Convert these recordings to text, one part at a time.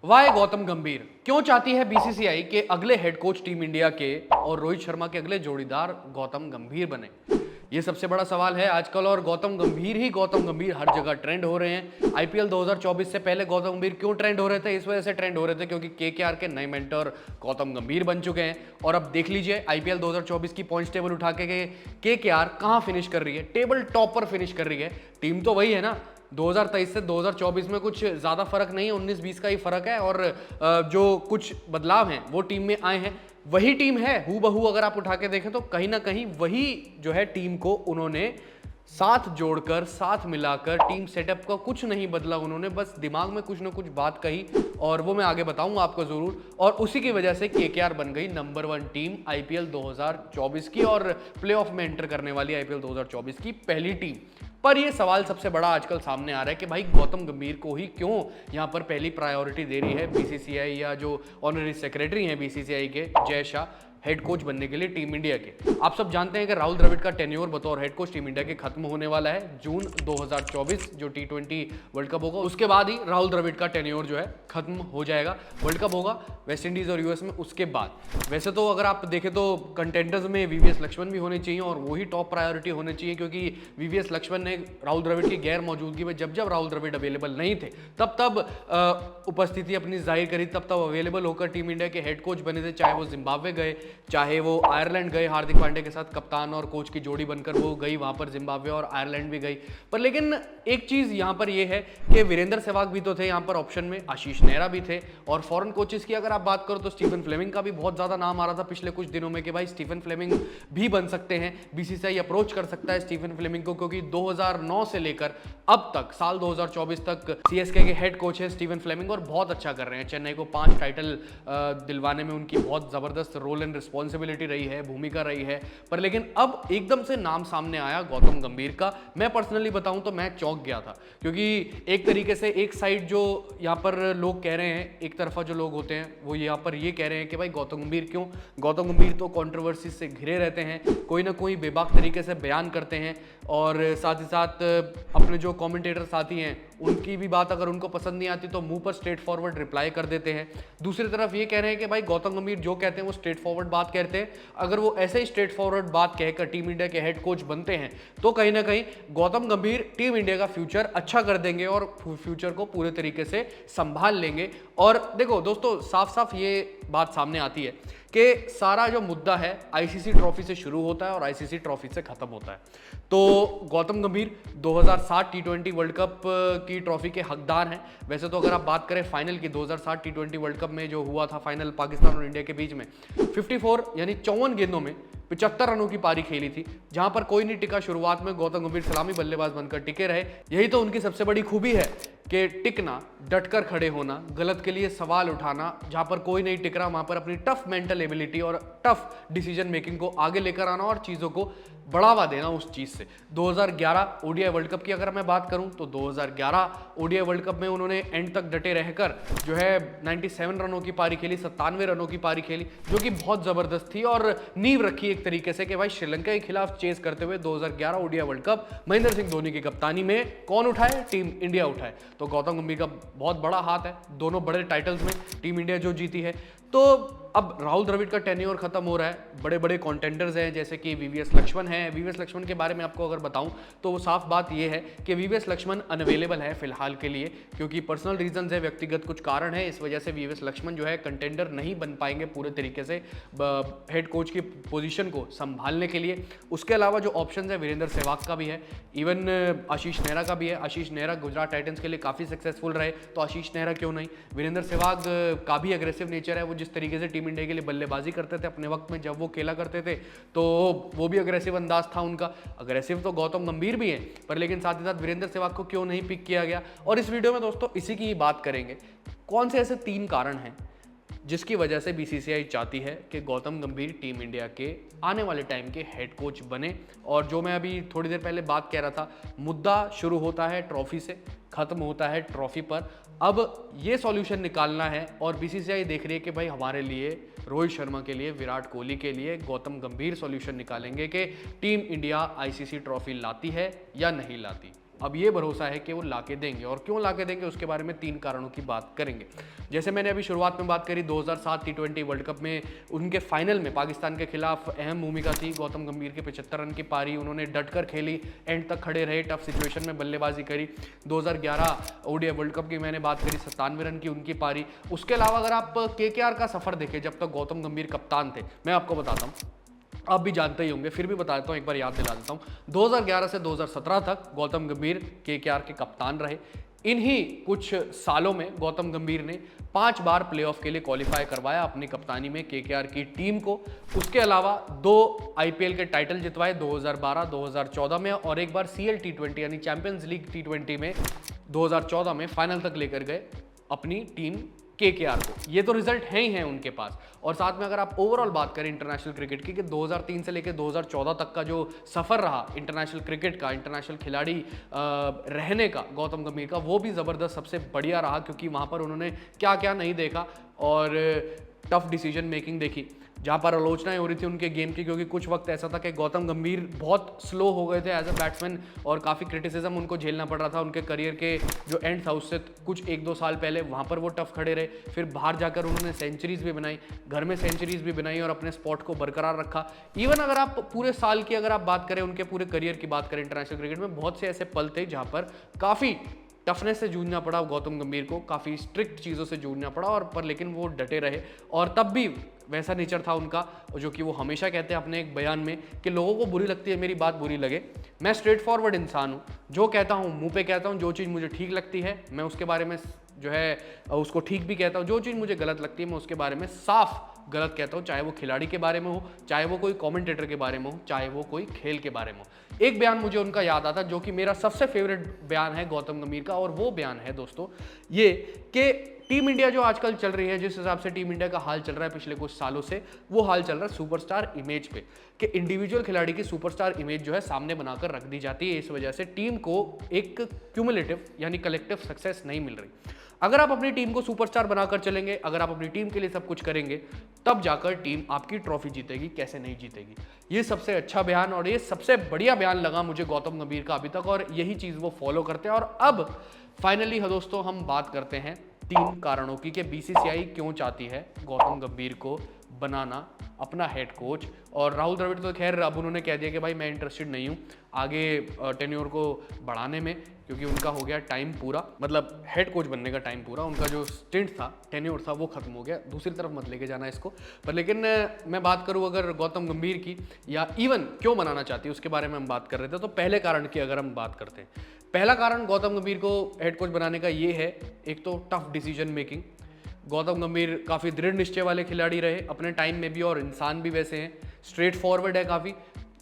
Y Gautam गंभीर क्यों चाहती है बीसीसीआई के अगले हेड कोच टीम इंडिया के और रोहित शर्मा के अगले जोड़ीदार गौतम गंभीर बने? ये सबसे बड़ा सवाल है आजकल। और गौतम गंभीर हर जगह ट्रेंड हो रहे हैं। आईपीएल 2024 से पहले गौतम गंभीर क्यों ट्रेंड हो रहे थे? इस वजह से ट्रेंड हो रहे थे क्योंकि केकेआर के नए मेंटर गौतम गंभीर बन चुके हैं। और अब देख लीजिए आईपीएल 2024 की पॉइंट्स टेबल उठा के केकेआर कहां फिनिश कर रही है? टेबल टॉप पर फिनिश कर रही है। टीम तो वही है ना, 2023 से 2024 में कुछ ज़्यादा फर्क नहीं है, 19-20 का ही फर्क है। और जो कुछ बदलाव हैं वो टीम में आए हैं, वही टीम है हूबहू। अगर आप उठा के देखें तो कहीं ना कहीं वही जो है टीम को उन्होंने साथ जोड़कर, साथ मिलाकर, टीम सेटअप का कुछ नहीं बदला उन्होंने, बस दिमाग में कुछ ना कुछ बात कही और वो मैं आगे बताऊंगा आपको जरूर। और उसी की वजह से केकेआर बन गई नंबर 1 टीम आईपीएल 2024 की और प्लेऑफ में एंटर करने वाली आईपीएल 2024 की पहली टीम। पर ये सवाल सबसे बड़ा आजकल सामने आ रहा है कि भाई गौतम गंभीर को ही क्यों यहां पर पहली प्रायोरिटी दे रही है बीसीसीआई या जो ऑनरी सेक्रेटरी हैं बीसीसीआई के जय शाह हेड कोच बनने के लिए टीम इंडिया के। आप सब जानते हैं कि राहुल द्रविड़ का टेन्योर बतौर हेड कोच टीम इंडिया के खत्म होने वाला है जून 2024 जो T20 वर्ल्ड कप होगा उसके बाद ही राहुल द्रविड़ का टेन्योर जो है खत्म हो जाएगा। वर्ल्ड कप होगा वेस्ट इंडीज और यूएस में उसके बाद। वैसे तो अगर आप देखें तो कंटेंडर्स में वीवीएस लक्ष्मण भी होने चाहिए और वही टॉप प्रायोरिटी होने चाहिए, क्योंकि वीवीएस लक्ष्मण ने राहुल द्रविड़ की गैर मौजूदगी में जब राहुल द्रविड़ अवेलेबल नहीं थे तब उपस्थिति अपनी जाहिर करी, तब अवेलेबल होकर टीम इंडिया के हेड कोच बने थे। चाहे वो जिम्बाब्वे गए, चाहे वो आयरलैंड गए, हार्दिक पांड्या के साथ कप्तान और कोच की जोड़ी बनकर वो गई वहां पर, जिम्बाब्वे और आयरलैंड भी गई। पर लेकिन एक चीज यहां पर ये है कि वीरेंद्र सहवाग भी तो थे यहां पर ऑप्शन में, आशीष नेहरा भी थे। और फॉरेन कोचेस की अगर आप बात करो तो स्टीफन फ्लेमिंग का भी बहुत ज्यादा नाम आ रहा था पिछले कुछ दिनों में कि भाई स्टीफन फ्लेमिंग भी बन सकते हैं, बीसीसीआई अप्रोच कर सकता है स्टीफन फ्लेमिंग को, क्योंकि 2009 से लेकर अब तक साल 2024 तक सीएसके के हेड कोच है स्टीफन फ्लेमिंग और बहुत अच्छा कर रहे हैं। चेन्नई को 5 टाइटल दिलवाने में उनकी बहुत जबरदस्त रोल एंड रिस्पॉन्सिबिलिटी रही है, भूमिका रही है। पर लेकिन अब एकदम से नाम सामने आया गौतम गंभीर का। मैं पर्सनली बताऊं तो मैं चौंक गया था, क्योंकि एक तरीके से एक साइड जो यहाँ पर लोग कह रहे हैं, एक तरफा जो लोग होते हैं वो यहाँ पर ये कह रहे हैं कि भाई गौतम गंभीर क्यों? गौतम गंभीर तो कंट्रोवर्सी से घिरे रहते हैं, कोई ना कोई बेबाक तरीके से बयान करते हैं और साथ ही साथ अपने जो कमेंटेटर साथी हैं उनकी भी बात अगर उनको पसंद नहीं आती तो मुंह पर स्ट्रेट फॉरवर्ड रिप्लाई कर देते हैं। दूसरी तरफ ये कह रहे हैं कि भाई गौतम गंभीर जो कहते हैं वो स्ट्रेट फॉरवर्ड बात कहते हैं। अगर वो ऐसे ही स्ट्रेट फॉरवर्ड बात कहकर टीम इंडिया के हेड कोच बनते हैं तो कहीं ना कहीं गौतम गंभीर टीम इंडिया का फ्यूचर अच्छा कर देंगे और फ्यूचर को पूरे तरीके से संभाल लेंगे। और देखो दोस्तों, साफ साफ ये बात सामने आती है कि सारा जो मुद्दा है आईसीसी ट्रॉफी से शुरू होता है और आईसीसी ट्रॉफी से खत्म होता है। तो गौतम गंभीर 2007 T20 वर्ल्ड कप की ट्रॉफी के हकदार हैं। वैसे तो अगर आप बात करें फाइनल की, 2007 T20 वर्ल्ड कप में जो हुआ था फाइनल पाकिस्तान और इंडिया के बीच में, 54 यानी 54 गेंदों में 75 रनों की पारी खेली थी, जहां पर कोई नहीं टिका। शुरुआत में गौतम गंभीर सलामी बल्लेबाज बनकर टिके रहे। यही तो उनकी सबसे बड़ी खूबी है कि टिकना, डटकर खड़े होना, गलत के लिए सवाल उठाना, जहां पर कोई नहीं टिक रहा वहां पर अपनी टफ मेंटल एबिलिटी और टफ डिसीजन मेकिंग को आगे लेकर आना और चीजों को बढ़ावा देना उस चीज से। 2011 ओडीआई वर्ल्ड कप की अगर मैं बात करूं तो 2011 ओडीआई वर्ल्ड कप में उन्होंने एंड तक डटे रहकर जो है 97 रनों की पारी खेली, 97 रनों की पारी खेली, जो कि बहुत जबरदस्त थी और नींव रखी एक तरीके से कि भाई श्रीलंका के खिलाफ चेस करते हुए 2011 ODI world cup Mahendra Singh Dhoni की कप्तानी में कौन उठाए? टीम इंडिया उठाए। तो गौतम गंभीर का बहुत बड़ा हाथ है दोनों बड़े टाइटल्स में, टीम इंडिया जो जीती है। तो अब राहुल द्रविड़ का टेन्योर खत्म हो रहा है, बड़े बड़े कंटेंडर्स हैं जैसे कि वीवीएस लक्ष्मण है। वीवीएस लक्ष्मण के बारे में आपको अगर बताऊं तो वो साफ बात ये है कि वीवीएस लक्ष्मण अनअवेलेबल है फिलहाल के लिए, क्योंकि पर्सनल रीजंस है, व्यक्तिगत कुछ कारण है, इस वजह से वीवीएस लक्ष्मण जो है कंटेंडर नहीं बन पाएंगे पूरे तरीके से हेड कोच की पोजीशन को संभालने के लिए। उसके अलावा जो ऑप्शन है वीरेंद्र सहवाग का भी है, इवन आशीष नेहरा का भी है। आशीष नेहरा गुजरात टाइटंस के लिए काफी सक्सेसफुल रहे, तो आशीष नेहरा क्यों नहीं? वीरेंद्र सहवाग का भी अग्रेसिव नेचर है, वो जिस तरीके से टीम इंडिया के लिए बल्लेबाजी करते थे अपने वक्त में जब वो खेला करते थे तो वो भी अग्रेसिव अंदाज था उनका। अग्रेसिव तो गौतम गंभीर भी है, पर लेकिन साथ ही साथ वीरेंद्र सहवाग को क्यों नहीं पिक किया गया? और इस वीडियो में दोस्तों इसी की बात करेंगे। कौन से ऐसे 3 कारण हैं जिसकी वजह से बीसीसीआई चाहती है कि गौतम गंभीर टीम इंडिया के आने वाले टाइम के हेड कोच बने। और जो मैं अभी थोड़ी देर पहले बात कह रहा था, मुद्दा शुरू होता है ट्रॉफी से, खत्म होता है ट्रॉफी पर। अब ये सॉल्यूशन निकालना है और बीसीसीआई देख रही है कि भाई हमारे लिए, रोहित शर्मा के लिए, विराट कोहली के लिए गौतम गंभीर सॉल्यूशन निकालेंगे कि टीम इंडिया आईसीसी ट्रॉफी लाती है या नहीं लाती। अब ये भरोसा है कि वो लाके देंगे, और क्यों लाके देंगे उसके बारे में 3 कारणों की बात करेंगे। जैसे मैंने अभी शुरुआत में बात करी, 2007 T20 वर्ल्ड कप में उनके फाइनल में पाकिस्तान के खिलाफ अहम भूमिका थी गौतम गंभीर के 75 रन की पारी, उन्होंने डटकर खेली, एंड तक खड़े रहे, टफ सिचुएशन में बल्लेबाजी करी। 2011 ओडीआई वर्ल्ड कप की मैंने बात करी, 97 रन की उनकी पारी। उसके अलावा अगर आप केकेआर का सफर देखें जब तक गौतम गंभीर कप्तान थे, मैं आपको बताता हूँ, आप भी जानते ही होंगे, फिर भी बताता हूँ, एक बार याद दिला देता हूँ। 2011 से 2017 तक गौतम गंभीर केकेआर के कप्तान रहे। इन्हीं कुछ सालों में गौतम गंभीर ने 5 बार प्लेऑफ के लिए क्वालिफाई करवाया अपनी कप्तानी में केकेआर की टीम को। उसके अलावा 2 आईपीएल के टाइटल जितवाए 2012, 2014 में, और एक बार CL T20 यानी चैंपियंस लीग T20 में 2014 में फाइनल तक लेकर गए अपनी टीम केकेआर को। ये तो रिजल्ट हैं ही हैं उनके पास। और साथ में अगर आप ओवरऑल बात करें इंटरनेशनल क्रिकेट की, कि 2003 से लेकर 2014 तक का जो सफ़र रहा इंटरनेशनल क्रिकेट का, इंटरनेशनल खिलाड़ी रहने का गौतम गंभीर का, वो भी ज़बरदस्त, सबसे बढ़िया रहा, क्योंकि वहाँ पर उन्होंने क्या क्या नहीं देखा और टफ डिसीजन मेकिंग देखी, जहाँ पर आलोचनाएं हो रही थी उनके गेम की, क्योंकि कुछ वक्त ऐसा था कि गौतम गंभीर बहुत स्लो हो गए थे एज अ बैट्समैन और काफ़ी क्रिटिसिज्म उनको झेलना पड़ रहा था उनके करियर के जो एंड था उससे कुछ 1-2 साल पहले। वहाँ पर वो टफ खड़े रहे, फिर बाहर जाकर उन्होंने सेंचुरीज भी बनाई, घर में सेंचुरीज भी बनाई और अपने स्पॉट को बरकरार रखा। इवन अगर आप पूरे साल की अगर आप बात करें, उनके पूरे करियर की बात करें इंटरनेशनल क्रिकेट में, बहुत से ऐसे पल थे जहाँ पर काफ़ी टफनेस से जूझना पड़ा गौतम गंभीर को, काफ़ी स्ट्रिक्ट चीज़ों से जूझना पड़ा, और पर लेकिन वो डटे रहे। और तब भी वैसा नेचर था उनका, जो कि वो हमेशा कहते हैं अपने एक बयान में कि लोगों को बुरी लगती है मेरी बात बुरी लगे, मैं स्ट्रेट फॉरवर्ड इंसान हूँ, जो कहता हूँ मुंह पे कहता हूँ, जो चीज़ मुझे ठीक लगती है मैं उसके बारे में जो है उसको ठीक भी कहता हूँ, जो चीज़ मुझे गलत लगती है मैं उसके बारे में साफ गलत कहता हूँ, चाहे वो खिलाड़ी के बारे में हो, चाहे वो कोई कमेंटेटर के बारे में हो, चाहे वो कोई खेल के बारे में हो। एक बयान मुझे उनका याद आता जो कि मेरा सबसे फेवरेट बयान है गौतम गंभीर का, और वो बयान है दोस्तों ये कि टीम इंडिया जो आजकल चल रही है, जिस हिसाब से टीम इंडिया का हाल चल रहा है पिछले कुछ सालों से, वो हाल चल रहा है सुपरस्टार इमेज पे, कि इंडिविजुअल खिलाड़ी की सुपरस्टार इमेज जो है सामने बनाकर रख दी जाती है। इस वजह से टीम को एक क्यूमुलेटिव यानी कलेक्टिव सक्सेस नहीं मिल रही। अगर आप अपनी टीम को सुपरस्टार बनाकर चलेंगे, अगर आप अपनी टीम के लिए सब कुछ करेंगे, तब जाकर टीम आपकी ट्रॉफी जीतेगी, कैसे नहीं जीतेगी। ये सबसे अच्छा बयान और ये सबसे बढ़िया बयान लगा मुझे गौतम गंभीर का अभी तक, और यही चीज़ वो फॉलो करते हैं। और अब फाइनली दोस्तों हम बात करते हैं 3 कारणों की कि बीसीसीआई क्यों चाहती है गौतम गंभीर को बनाना अपना हेड कोच। और राहुल द्रविड़ तो खैर अब उन्होंने कह दिया कि भाई मैं इंटरेस्टेड नहीं हूँ आगे टेन्योर को बढ़ाने में, क्योंकि उनका हो गया टाइम पूरा, मतलब हेड कोच बनने का टाइम पूरा, उनका जो स्टिंट था, टेन्योर था, वो खत्म हो गया। दूसरी तरफ मत लेके जाना इसको। पर लेकिन मैं बात करूँ अगर गौतम गंभीर की, या इवन क्यों बनाना चाहती है उसके बारे में हम बात कर रहे थे, तो पहले कारण की अगर हम बात करते हैं, पहला कारण गौतम गंभीर को हेड कोच बनाने का ये है, एक तो टफ डिसीजन मेकिंग। गौतम गंभीर काफ़ी दृढ़ निश्चय वाले खिलाड़ी रहे अपने टाइम में भी, और इंसान भी वैसे हैं, स्ट्रेट फॉरवर्ड है काफ़ी,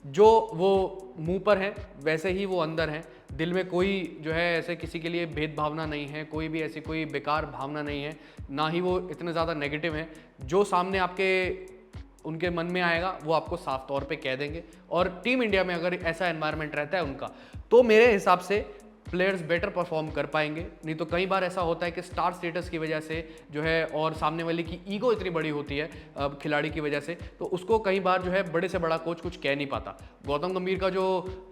जो वो मुंह पर है वैसे ही वो अंदर है, दिल में कोई जो है ऐसे किसी के लिए भेदभावना नहीं है, कोई भी ऐसी कोई बेकार भावना नहीं है, ना ही वो इतने ज़्यादा नेगेटिव हैं। जो सामने आपके उनके मन में आएगा वो आपको साफ तौर पे कह देंगे। और टीम इंडिया में अगर ऐसा एनवायरनमेंट रहता है उनका, तो मेरे हिसाब से प्लेयर्स बेटर परफॉर्म कर पाएंगे। नहीं तो कई बार ऐसा होता है कि स्टार स्टेटस की वजह से जो है, और सामने वाले की ईगो इतनी बड़ी होती है खिलाड़ी की वजह से, तो उसको कई बार जो है बड़े से बड़ा कोच कुछ कह नहीं पाता। गौतम गंभीर का जो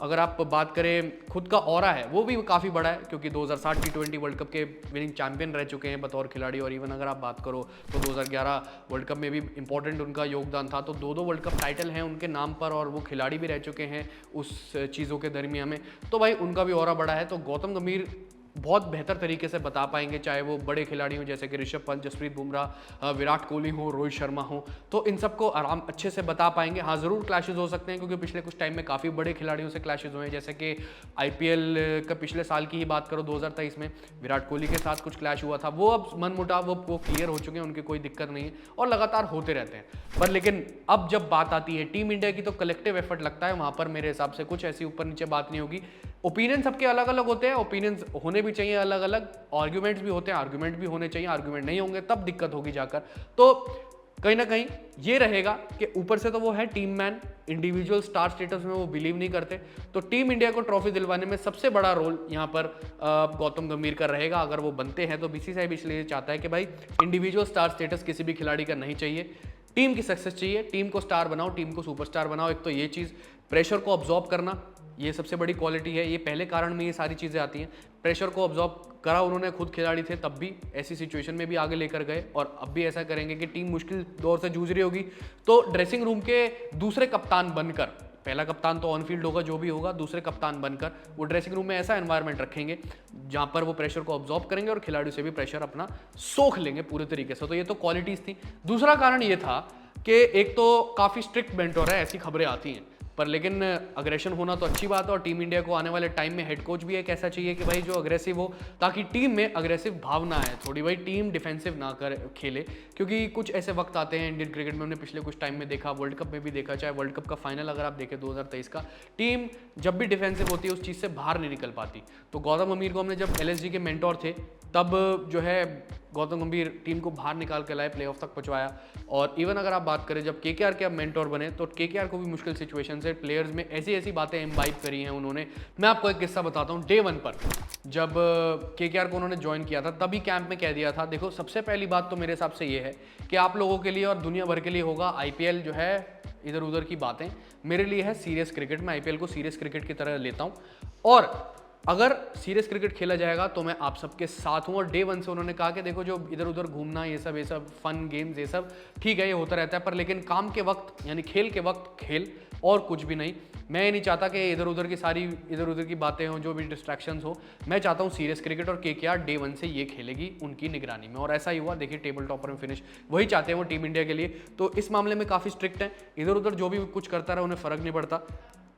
अगर आप बात करें खुद का ऑरा है, वो भी काफ़ी बड़ा है, क्योंकि 2007 T20 वर्ल्ड कप के विनिंग चैंपियन रह चुके हैं बतौर खिलाड़ी। और इवन अगर आप बात करो तो 2011 वर्ल्ड कप में भी इंपॉर्टेंट उनका योगदान था। तो 2 वर्ल्ड कप टाइटल हैं उनके नाम पर, और वो खिलाड़ी भी रह चुके हैं उस चीज़ों के दरमियान में, तो भाई उनका भी ऑरा बड़ा है। तो गौतम गंभीर बहुत बेहतर तरीके से बता पाएंगे, चाहे वो बड़े खिलाड़ी हों जैसे कि ऋषभ पंत, जसप्रीत बुमराह, विराट कोहली हो, रोहित शर्मा हो, तो इन सबको आराम अच्छे से बता पाएंगे। हाँ ज़रूर क्लैशेस हो सकते हैं, क्योंकि पिछले कुछ टाइम में काफ़ी बड़े खिलाड़ियों से क्लैशेस हुए हैं, जैसे कि आईपीएल का पिछले साल की ही बात करो 2023 में विराट कोहली के साथ कुछ क्लैश हुआ था। वो अब मनमुटाव वो क्लियर हो चुके हैं, उनकी कोई दिक्कत नहीं है, और लगातार होते रहते हैं। पर लेकिन अब जब बात आती है टीम इंडिया की, तो कलेक्टिव एफर्ट लगता है, वहाँ पर मेरे हिसाब से कुछ ऐसी ऊपर नीचे बात नहीं होगी। ओपिनियन सबके अलग अलग होते हैं, ओपिनियंस होने भी चाहिए अलग अलग, आर्ग्यूमेंट्स भी होते हैं, आर्ग्यूमेंट भी होने चाहिए, आर्ग्यूमेंट नहीं होंगे तब दिक्कत होगी जाकर। तो कहीं ना कहीं ये रहेगा कि ऊपर से तो वो है team man, individual star status में वो बिलीव नहीं करते, तो टीम इंडिया को ट्रॉफी दिलवाने में सबसे बड़ा रोल यहाँ पर गौतम गंभीर का रहेगा। अगर वो बनते हैं तो बीसीसीआई भी इसलिए चाहता है कि भाई इंडिविजुअल स्टार स्टेटस किसी भी खिलाड़ी का नहीं चाहिए, टीम की सक्सेस चाहिए, टीम को स्टार बनाओ, टीम को सुपरस्टार बनाओ। एक तो ये चीज़, प्रेशर को अब्जॉर्ब करना, ये सबसे बड़ी क्वालिटी है, ये पहले कारण में ये सारी चीज़ें आती हैं। प्रेशर को ऑब्जॉर्व करा उन्होंने, खुद खिलाड़ी थे तब भी ऐसी सिचुएशन में भी आगे लेकर गए और अब भी ऐसा करेंगे कि टीम मुश्किल दौर से जूझ रही होगी तो ड्रेसिंग रूम के दूसरे कप्तान बनकर, पहला कप्तान तो ऑन फील्ड होगा जो भी होगा, दूसरे कप्तान बनकर वो ड्रेसिंग रूम में ऐसा एनवायरनमेंट रखेंगे जहां पर वो प्रेशर को ऑब्जॉर्व करेंगे और खिलाड़ियों से भी प्रेशर अपना सोख लेंगे पूरे तरीके से। तो ये तो क्वालिटीज थी। दूसरा कारण ये था कि एक तो काफ़ी स्ट्रिक्ट मेंटोर है, ऐसी खबरें आती हैं, पर लेकिन अग्रेशन होना तो अच्छी बात है और टीम इंडिया को आने वाले टाइम में हेड कोच भी एक ऐसा चाहिए कि भाई जो अग्रेसिव हो, ताकि टीम में अग्रेसिव भावना है थोड़ी, भाई टीम डिफेंसिव ना कर खेले, क्योंकि कुछ ऐसे वक्त आते हैं इंडियन क्रिकेट में, हमने पिछले कुछ टाइम में देखा, वर्ल्ड कप में भी देखा, चाहे वर्ल्ड कप का फाइनल अगर आप देखें 2023 का, टीम जब भी डिफेंसिव होती है उस चीज़ से बाहर नहीं निकल पाती। तो गौतम गंभीर को हमने जब LSG के मेंटोर थे तब जो है गौतम गंभीर टीम को बाहर निकाल के लाए, प्लेऑफ तक पहुंचाया। और इवन अगर आप बात करें जब KKR के अब मेंटोर बने तो KKR को भी मुश्किल सिचुएशन से प्लेयर्स में ऐसी ऐसी बातें इम्बाइब करी हैं उन्होंने। मैं आपको एक किस्सा बताता हूँ। डे 1 पर जब KKR को उन्होंने ज्वाइन किया था तभी कैंप में कह दिया था, देखो सबसे पहली बात तो मेरे हिसाब से ये है कि आप लोगों के लिए और दुनिया भर के लिए होगा IPL जो है इधर उधर की बातें, मेरे लिए है सीरियस क्रिकेट। मैं IPL को सीरियस क्रिकेट की तरह लेता हूँ और अगर सीरियस क्रिकेट खेला जाएगा तो मैं आप सबके साथ हूँ। और डे 1 से उन्होंने कहा कि देखो जो इधर उधर घूमना ये सब फन गेम्स ये सब ठीक है, ये होता रहता है, पर लेकिन काम के वक्त यानी खेल के वक्त खेल और कुछ भी नहीं। मैं ये नहीं चाहता कि इधर उधर की बातें हों, जो भी डिस्ट्रैक्शंस हो। मैं चाहता हूँ सीरियस क्रिकेट और KKR डे 1 से ये खेलेगी उनकी निगरानी में, और ऐसा ही हुआ। देखिए टेबल टॉपर में फिनिश, वही चाहते हैं वो टीम इंडिया के लिए। तो इस मामले में काफ़ी स्ट्रिक्ट हैं, इधर उधर जो भी कुछ करता रहा उन्हें फ़र्क नहीं पड़ता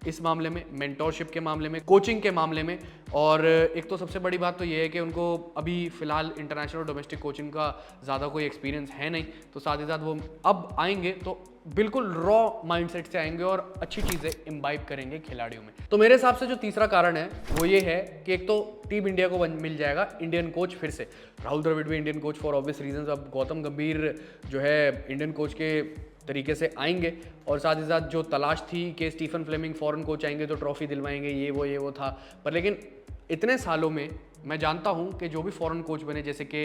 इस मामले में, मेंटोरशिप के मामले में, कोचिंग के मामले में। और एक तो सबसे बड़ी बात तो ये है कि उनको अभी फिलहाल इंटरनेशनल और डोमेस्टिक कोचिंग का ज़्यादा कोई एक्सपीरियंस है नहीं, तो साथ ही साथ वो अब आएंगे तो बिल्कुल रॉ माइंडसेट से आएंगे और अच्छी चीज़ें इम्बाइब करेंगे खिलाड़ियों में। तो मेरे हिसाब से जो तीसरा कारण है वो ये है कि एक तो टीम इंडिया को मिल जाएगा इंडियन कोच फिर से। राहुल द्रविड़ भी Indian coach for obvious reasons, अब गौतम गंभीर जो है इंडियन कोच के तरीके से आएंगे। और साथ ही साथ जो तलाश थी कि स्टीफन फ्लेमिंग फॉरेन कोच आएंगे तो ट्रॉफी दिलवाएंगे, ये वो था, पर लेकिन इतने सालों में मैं जानता हूं कि जो भी फॉरेन कोच बने, जैसे कि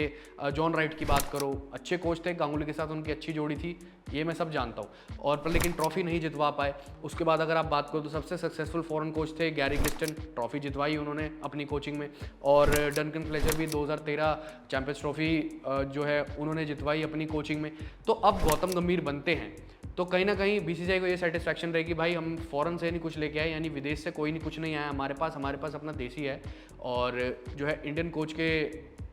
जॉन राइट की बात करो, अच्छे कोच थे, गांगुली के साथ उनकी अच्छी जोड़ी थी, ये मैं सब जानता हूं, और पर लेकिन ट्रॉफी नहीं जितवा पाए। उसके बाद अगर आप बात करो तो सबसे सक्सेसफुल फॉरेन कोच थे गैरी क्रिस्टन, ट्रॉफी जितवाई उन्होंने अपनी कोचिंग में, और डंकन फ्लेचर भी 2013 चैंपियंस ट्रॉफी जो है उन्होंने जितवाई अपनी कोचिंग में। तो अब गौतम गंभीर बनते हैं तो कहीं ना कहीं BCCI को ये सेटिस्फैक्शन रहेगी, भाई हम फॉरेन से नहीं कुछ लेके आए, यानी विदेश से कोई नहीं कुछ नहीं आया हमारे पास अपना देसी है, और जो है इंडियन कोच के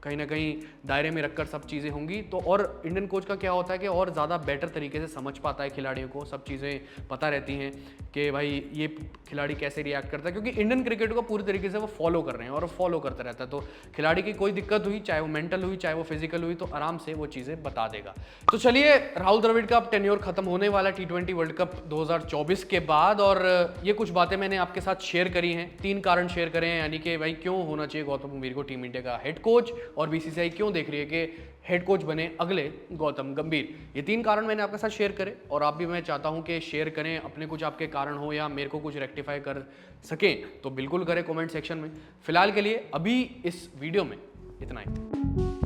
कहीं ना कहीं दायरे में रखकर सब चीज़ें होंगी। तो और इंडियन कोच का क्या होता है कि और ज़्यादा बेटर तरीके से समझ पाता है खिलाड़ियों को, सब चीज़ें पता रहती हैं कि भाई ये खिलाड़ी कैसे रिएक्ट करता है, क्योंकि इंडियन क्रिकेट को पूरी तरीके से वो फॉलो कर रहे हैं और फॉलो करता रहता है। तो खिलाड़ी की कोई दिक्कत हुई, चाहे वो मेंटल हुई चाहे वो फिजिकल हुई, तो आराम से वो चीज़ें बता देगा। तो चलिए, राहुल द्रविड़ का अब टेन्योर खत्म होने वाला T20 वर्ल्ड कप 2024 के बाद, और ये कुछ बातें मैंने आपके साथ शेयर करी हैं, 3 कारण शेयर करे हैं, यानी कि भाई क्यों होना चाहिए गौतम गंभीर को टीम इंडिया का हेड कोच, और BCCI क्यों देख रही है कि हेड कोच बने अगले गौतम गंभीर। ये 3 कारण मैंने आपके साथ शेयर करे, और आप भी, मैं चाहता हूं कि शेयर करें, अपने कुछ आपके कारण हो या मेरे को कुछ रेक्टिफाई कर सकें तो बिल्कुल करें कमेंट सेक्शन में। फिलहाल के लिए अभी इस वीडियो में इतना ही।